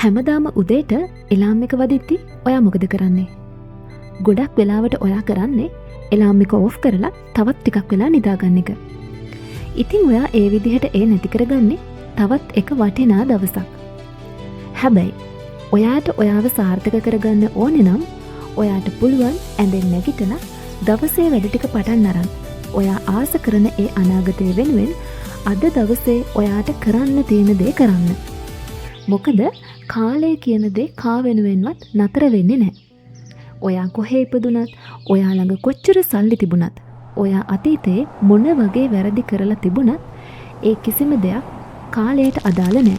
හැමදාම උදේට එලාම් එක වදිද්දි ඔයා මොකද කරන්නේ? ගොඩක් වෙලාවට ඔයා කරන්නේ එලාම් එක ඕෆ් කරලා තවත් ටිකක් වෙලා නිදාගන්න එක. ඉතින් ඔයා ඒ විදිහට ඒ නැති කරගන්නේ තවත් එක වටිනා දවසක්. හැබැයි ඔයාට ඔයාව සාර්ථක කරගන්න ඕනේ නම් ඔයාට පුළුවන් ඇඳෙන් නැගිටලා දවසේ වැඩ ටික පටන් අරන් ඔයා ආස කරන ඒ අනාගතය වෙනුවෙන් අද දවසේ ඔයාට කරන්න තියෙන දේ කරන්න. මොකද කාලය කියන දේ කා වෙනුවෙන්වත් නතර වෙන්නේ නැහැ. ඔයා කොහේ ඉපදුනත්, ඔයා ළඟ කොච්චර සල්ලි තිබුණත්, ඔයා අතීතයේ මොන වගේ වැරදි කරලා තිබුණත් ඒ කිසිම දෙයක් කාලයට අදාළ නැහැ.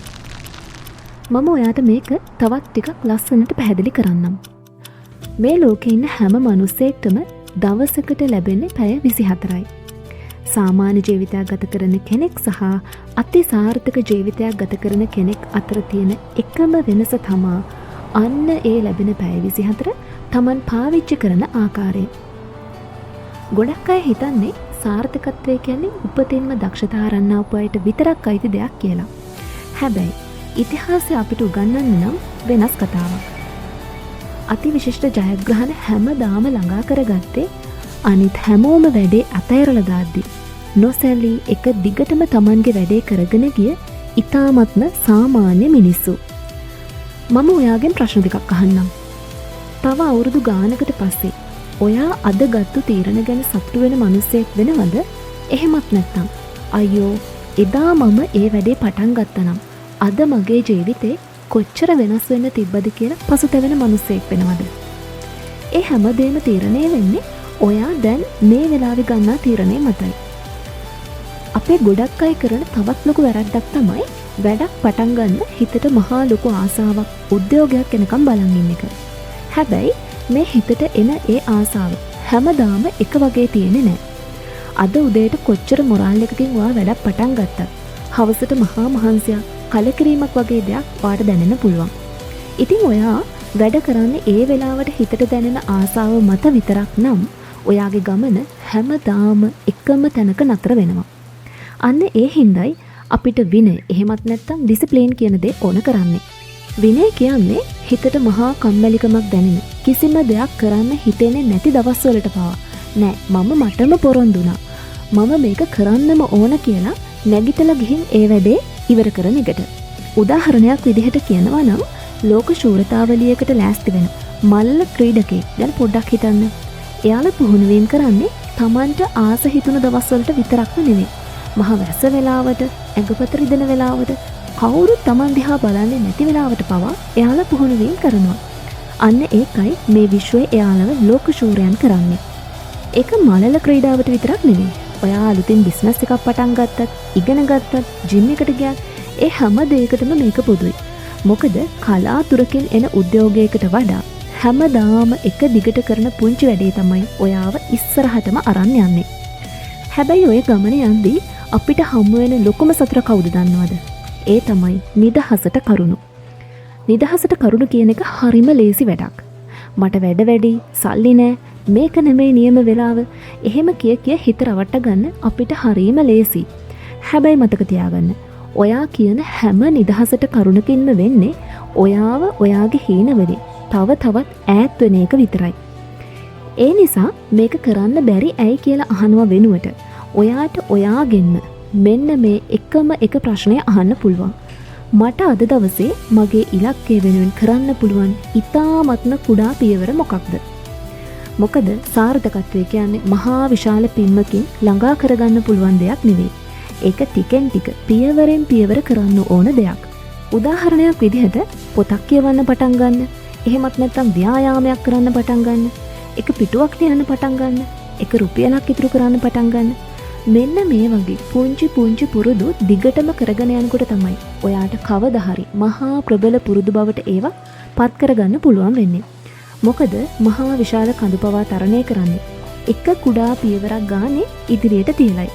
මම ඔයාට මේක තවත් ටිකක් ලස්සනට පැහැදිලි කරන්නම්. මේ ලෝකේ ඉන්න හැම මිනිස්සෙක්ටම දවසකට ලැබෙන්නේ පැය 24යි. සාමාන්‍ය ජීවිතයක් ගත කරන කෙනෙක් සහ අති සාර්ථක ජීවිතයක් ගත කරන කෙනෙක් අතර තියෙන එකම වෙනස තමා අන්න ඒ ලැබෙන පැය 24 තමන් පාවිච්චි කරන ආකාරය. ගොඩක් අය හිතන්නේ සාර්ථකත්වය කියන්නේ උපතින්ම දක්ෂතා අරන්නා වූ අයට විතරක් අයිති දෙයක් කියලා. හැබැයි ඉතිහාසය අපිට උගන්වන්න නම් වෙනස් කතාවක්. අතිවිශිෂ්ට ජයග්‍රහණ හැමදාම ළඟා කරගත්තේ අනිත් හැමෝම වැඩේ අතහැරලා දාද්දි නොසැලී එක දිගටම තමන්ගේ වැඩේ කරගෙන ගිය ඉතාමත්ම සාමාන්‍ය මිනිස්සු. මම ඔයාගෙන් ප්‍රශ්න දෙකක් අහන්නම්. තව අවුරුදු ගානකට පස්සේ ඔයා අද ගත්තු තීරණ ගැන සතුටු වෙන මිනිස්සෙක් වෙනවද? එහෙමත් නැත්නම් අයියෝ එදා මම ඒ වැඩේ පටන් ගත්තනම් අද මගේ ජීවිතේ කොච්චර වෙනස් වෙන්න තිබ්බද කියලා පසුතැවෙන මිනිස්සෙක් වෙනවද? ඒ හැමදේම තීරණය වෙන්නේ ඔයා දැන් මේ වෙලාවේ ගන්නා තීරණය මතයි. අපේ ගොඩක් අය කරන තවත් ලොකු වැරද්දක් තමයි වැඩක් පටන් ගන්න හිතට මහා ලොකු ආසාවක්, උද්‍යෝගයක් එනකම් බලන් ඉන්න එක. හැබැයි මේ හිතට එන ඒ ආසාව හැමදාම එක වගේ තියෙන්නේ නැහැ. අද උදේට කොච්චර මොරාල් එකකින් ඔයා වැඩක් පටන් ගත්තත් හවසට මහා මහන්සියක්, කලකිරීමක් වගේ දෙයක් ඔයාට දැනෙන්න පුළුවන්. ඉතින් ඔයා වැඩ කරන්නේ ඒ වෙලාවට හිතට දැනෙන ආසාව මත විතරක් නම් ඔයාගේ ගමන හැමදාම එකම තැනක නතර වෙනවා. අන්න ඒ හින්දායි අපිට විනය, එහෙමත් නැත්නම් ඩිසිප්ලින් කියන දේ ඕන කරන්නේ. විනය කියන්නේ හිතට මහා කම්මැලිකමක් දැනෙන, කිසිම දෙයක් කරන්න හිතෙන්නේ නැති දවස්වලට පවා නෑ මම මටම පොරොන්දුනා, මම මේක කරන්නම ඕන කියලා නැගිටලා ගිහින් ඒ වැඩේ ඉවර කරන එකට. උදාහරණයක් විදිහට කියනවා නම් ලෝක ශූරතාවලියකට ලෑස්ති වෙන මල්ල ක්‍රීඩකයෙක් ගැන පොඩ්ඩක් හිතන්න. එයාලා පුහුණුවීම් කරන්නේ Tamanට ආස හිතුණු දවස්වලට විතරක්ම නෙවෙයි. මහ වැස්ස වෙලාවට, ඇඟපත රිදෙන වෙලාවට, කවුරුත් Taman දිහා බලන්නේ නැති වෙලාවට පවා එයාලා පුහුණුවීම් කරනවා. අන්න ඒකයි මේ විශ්වයේ එයාලව ලෝක ශූරයන් කරන්නේ. ඒක මලල ක්‍රීඩාවට විතරක් නෙවෙයි. ඔයා අලුතින් බිස්නස් එකක් පටන් ගත්තත්, ඉගෙන ගත්තත්, ජිම් එකට ගියත් ඒ හැම දෙයකටම මේක පොදුයි. මොකද කලාතුරකින් එන උද්‍යෝගයකට වඩා හැමදාම එක දිගට කරන පුංචි වැඩේ තමයි ඔයාව ඉස්සරහටම අරන් යන්නේ. හැබැයි ඔය ගමන යද්දී අපිට හමු වෙන ලොකුම සතුට කවුද දන්නවද? ඒ තමයි නිදහසට කරුණු. නිදහසට කරුණු කියන එක හරිම ලේසි වැඩක්. මට වැඩ වැඩි, සල්ලි නෑ, මේක නෙමෙයි නියම වෙලාව. එහෙම කිය හිත රවට්ට ගන්න අපිට හරිම ලේසි. හැබැයි මතක තියාගන්න, ඔයා කියන හැම නිදහසට කරුණකින්ම වෙන්නේ ඔයාව ඔයාගේ හීනවලින් තව තවත් ඈත් වෙන එක විතරයි. ඒ නිසා මේක කරන්න බැරි ඇයි කියලා අහනවා වෙනුවට ඔයාට ඔයාගෙන්ම මෙන්න මේ එකම එක ප්‍රශ්නය අහන්න පුළුවන්. මට අද දවසේ මගේ ඉලක්කය වෙනුවෙන් කරන්න පුළුවන් ඉතාමත්ම කුඩා පියවර මොකක්ද? මොකද සාර්ථකත්වය කියන්නේ මහා විශාල පින්මකින් ළඟා කරගන්න පුළුවන් දෙයක් නෙවෙයි. ඒක ටිකෙන් ටික පියවරෙන් පියවර කරන්න ඕන දෙයක්. උදාහරණයක් විදිහට පොතක් කියවන්න පටන් ගන්න, එහෙමත් නැත්නම් ව්‍යායාමයක් කරන්න පටන් ගන්න, එක පිටුවක් ලියන්න පටන් ගන්න, එක රුපියලක් ඉතුරු කරන්න පටන් ගන්න. මෙන්න මේ වගේ පුංචි පුංචි පුරුදු දිගටම කරගෙන යනකොට තමයි ඔයාට කවදා හරි මහා ප්‍රබල පුරුදු බවට ඒවා පත් කරගන්න පුළුවන් වෙන්නේ. මොකද මහා විශාල කඳු පවා තරණය කරන්නේ එක කුඩා පියවරක් ගානේ ඉදිරියට තියලයි.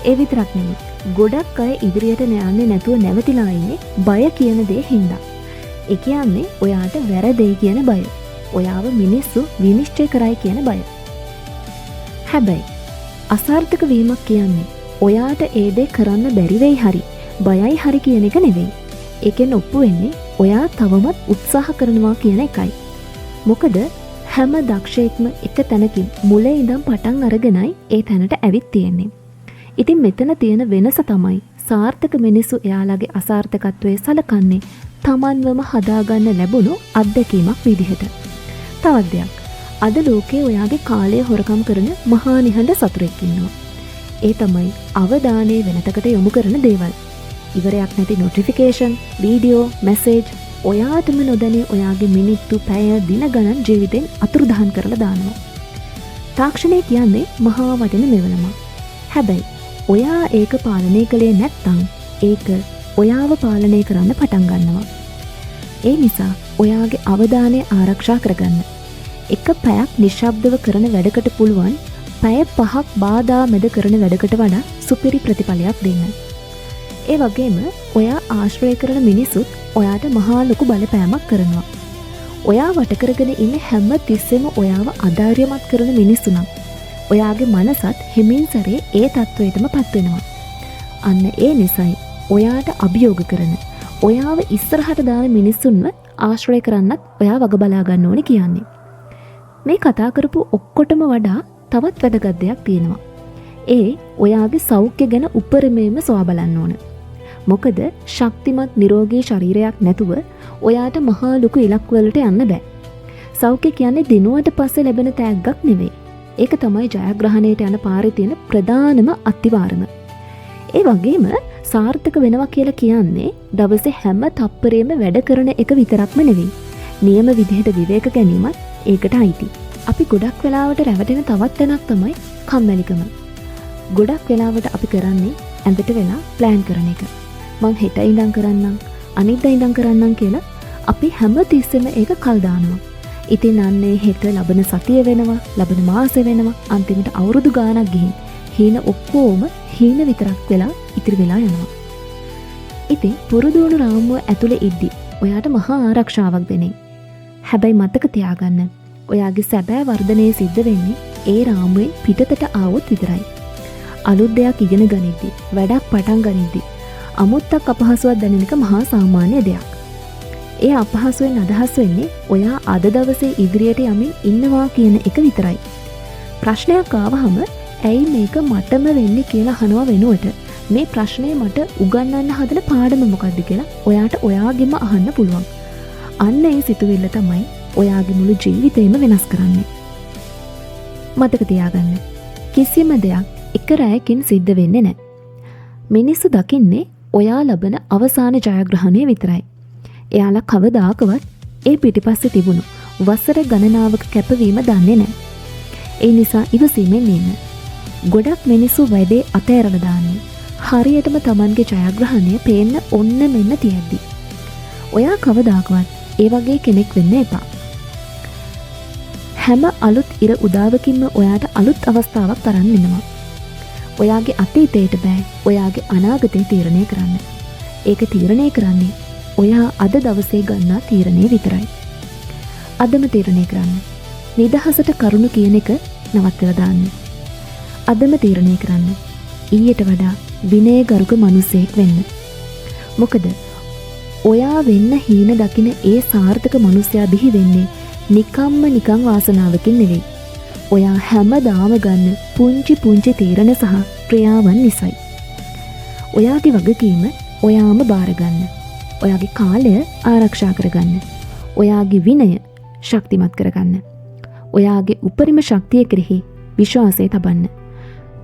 ඒ විතරක් නෙමෙයි, ගොඩක් අය ඉදිරියට යන්නේ නැතුව නැවතිලා ඉන්නේ බය කියන දේ හින්දා. ඒ කියන්නේ ඔයාට වැරදෙයි කියන බය. ඔයාව මිනිස්සු විනිශ්චය කරයි කියන බය. හැබැයි අසාර්ථක වීමක් කියන්නේ ඔයාට ඒ දේ කරන්න බැරි වෙයි හරි, බයයි හරි කියන එක නෙවෙයි. ඒකෙන් ඔප්පු වෙන්නේ ඔයා තවමත් උත්සාහ කරනවා කියන එකයි. මොකද හැම දක්ෂයෙක්ම එක තැනකින් මුල ඉඳන් පටන් අරගෙනයි ඒ තැනට ඇවිත් තියෙන්නේ. ඉතින් මෙතන තියෙන වෙනස තමයි සාර්ථක මිනිස්සු එයාලගේ අසාර්ථකත්වයේ සලකන්නේ තමන්වම හදාගන්න ලැබුණු අත්දැකීමක් විදිහට. තවත් දෙයක්. අද ලෝකේ ඔයාගේ කාලය හොරකම් කරන මහා නිහඬ සතුරෙක් ඉන්නවා. ඒ තමයි අවධානය වෙනතකට යොමු කරන දේවල්. ඉවරයක් නැති නොටිෆිකේෂන්, වීඩියෝ, මැසේජ් ඔයාටම නොදැනී ඔයාගේ මිනිත්තු, පැය, දින ගණන් ජීවිතෙන් අතුරුදහන් කරලා දානවා. තාක්ෂණය කියන්නේ මහා වටින මෙවලම. හැබැයි ඔයා ඒක පාලනය කළේ නැත්නම් ඒක ඔයාව පාලනය කරන්න පටන් ගන්නවා. ඒ නිසා ඔයාගේ අවධානය ආරක්ෂා කරගන්න. එක පැයක් නිශ්ශබ්දව කරන වැඩකට පුළුවන් පැය 5ක් බාධා මැද කරන වැඩකට වඩා සුපිරි ප්‍රතිඵලයක් දෙන්න. ඒ වගේම ඔයා ආශ්‍රය කරන මිනිසුත් ඔයාට මහා ලොකු බලපෑමක් කරනවා. ඔයා වට කරගෙන ඉන්න හැම තිස්සෙම ඔයාව අධෛර්යමත් කරන මිනිස්සු නම් ඔයාගේ මනසත් හිමින් සැරේ ඒ තත්වයටම පත් වෙනවා. අන්න ඒ නිසයි ඔයාට අභියෝග කරන, ඔයාව ඉස්සරහට දාන මිනිස්සුන්ව ආශ්‍රය කරන්නත් ඔයා වග බලා ගන්න ඕනේ කියන්නේ. මේ කතා කරපු ඔක්කොටම වඩා තවත් වැදගත් දෙයක් තියෙනවා. ඒ ඔයාගේ සෞඛ්‍ය ගැන උපරිමයෙන්ම සොයා බලන්න ඕන. මොකද ශක්තිමත් නිරෝගී ශරීරයක් නැතුව ඔයාට මහා ලොකු ඉලක්ක වලට යන්න බෑ. සෞඛ්‍ය කියන්නේ දිනුවට පස්සේ ලැබෙන තෑග්ගක් නෙවෙයි. ඒක තමයි ජයග්‍රහණයට යන පාරේ තියෙන ප්‍රධානම අත්තිවාරම. ඒ වගේම සාර්ථක වෙනවා කියලා කියන්නේ දවසේ හැම තප්පරෙම වැඩ කරන එක විතරක්ම නෙවෙයි. නියම විදිහට විවේක ගැනීමත් ඒකට අයිති. අපි ගොඩක් වෙලාවට රැවටෙන තවත් තැනක් තමයි කම්මැලිකම. ගොඩක් වෙලාවට අපි කරන්නේ ඇඳට වෙලා ප්ලෑන් කරන එක. මං හෙට ඉඳන් කරන්නම්, අනිද්දා ඉඳන් කරන්නම් කියලා අපි හැම තිස්සෙම ඒක කල් දානවා. ඉතින් අන්නේ හෙට ලබන සතිය වෙනවා, ලබන මාසෙ වෙනවා, අන්තිමට අවුරුදු ගාණක් ගිහින් හීන ඔක්කොම හීන විතරක් වෙලා ඉතිරි වෙලා යනවා. ඉතින් පුරුදු වුණු රාමුව ඇතුලේ ඉද්දි ඔයාට මහා ආරක්ෂාවක් දෙන්නේ. හැබැයි මතක තියාගන්න, ඔයාගේ සැබෑ වර්ධනය සිද්ධ වෙන්නේ ඒ රාමුවෙන් පිටතට ආවොත් විතරයි. අලුත් දෙයක් ඉගෙන ගනිද්දි, වැඩක් පටන් ගනිද්දි අමුත්තක් අපහසුවක් දැනෙන එක මහා සාමාන්‍ය දෙයක්. ඒ අපහසුවෙන් අදහස් වෙන්නේ ඔයා අද දවසේ ඉදිරියට යමින් ඉන්නවා කියන එක විතරයි. ප්‍රශ්නයක් ආවහම ඇයි මේක මටම වෙන්නේ කියලා අහනවා වෙනුවට මේ ප්‍රශ්නේ මට උගන්වන්න හදන පාඩම මොකක්ද කියලා ඔයාට ඔයාගෙම අහන්න පුළුවන්. අන්න ඒ සිතුවිල්ල තමයි ඔයාගේ මුළු ජීවිතේම වෙනස් කරන්නේ. මතක තියාගන්න, කිසිම දෙයක් එක රැයකින් සිද්ධ වෙන්නේ නැහැ. මිනිස්සු දකින්නේ ඔයා ලබන අවසාන ජයග්‍රහණය විතරයි. එයාලා කවදාකවත් ඒ පිටිපස්සේ තිබුණු වසර ගණනාවක කැපවීම දන්නේ නැහැ. ඒ නිසා ඉවසීමෙන් ඉන්න. ගොඩක් මිනිස්සු වැඩේ අතෑරලා දාන්නේ හරියටම Tamanගේ ජයග්‍රහණය පේන්න ඔන්න මෙන්න තියෙද්දි. ඔයා කවදාකවත් ඒ වගේ කෙනෙක් වෙන්න එපා. හැම අලුත් ඉර උදාවකින්ම ඔයාට අලුත් අවස්ථාවක් තරම් එනවා. ඔයාගේ අතීතයට බෑ ඔයාගේ අනාගතය තීරණය කරන්න. ඒක තීරණය කරන්නේ ඔයා අද දවසේ ගන්නා තීරණය විතරයි. අදම තීරණය කරන්න. නිදහසට කරුණු කියන එක නවත්තලා දාන්න. අදම තීරණය කරන්න. ඊට වඩා විනයගරුක මිනිසෙක් වෙන්න. මොකද ඔයා වෙන්න හීන දකින ඒ සාර්ථක මිනිසයා බිහි වෙන්නේ නිකන් වාසනාවකින් නෙවෙයි. ඔයා හැමදාම ගන්න පුංචි පුංචි තීරණ සහ ක්‍රියාවන් නිසයි. ඔයාගේ වගකීම ඔයාම බාරගන්න. ඔයාගේ කාලය ආරක්ෂා කරගන්න. ඔයාගේ විනය ශක්තිමත් කරගන්න. ඔයාගේ උපරිම ශක්තිය කෙරෙහි විශ්වාසය තබන්න.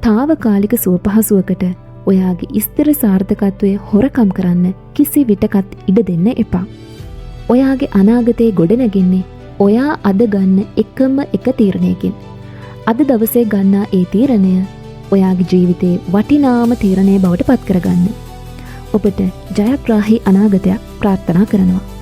తాවකාලික සුවපහසුවකට ඔයාගේ ස්ථිර සාර්ථකත්වය හොරකම් කරන්න කිසි විටකත් ඉඩ දෙන්න එපා. ඔයාගේ අනාගතේ ගොඩනැගෙන්නේ ඔයා අද ගන්න එකම එක තීරණයකින්. අද දවසේ ගන්නා ඒ තීරණය ඔයාගේ ජීවිතේ වටිනාම තීරණය බවට පත් කරගන්න. ඔබට ජයග්‍රාහී අනාගතයක් ප්‍රාර්ථනා කරනවා.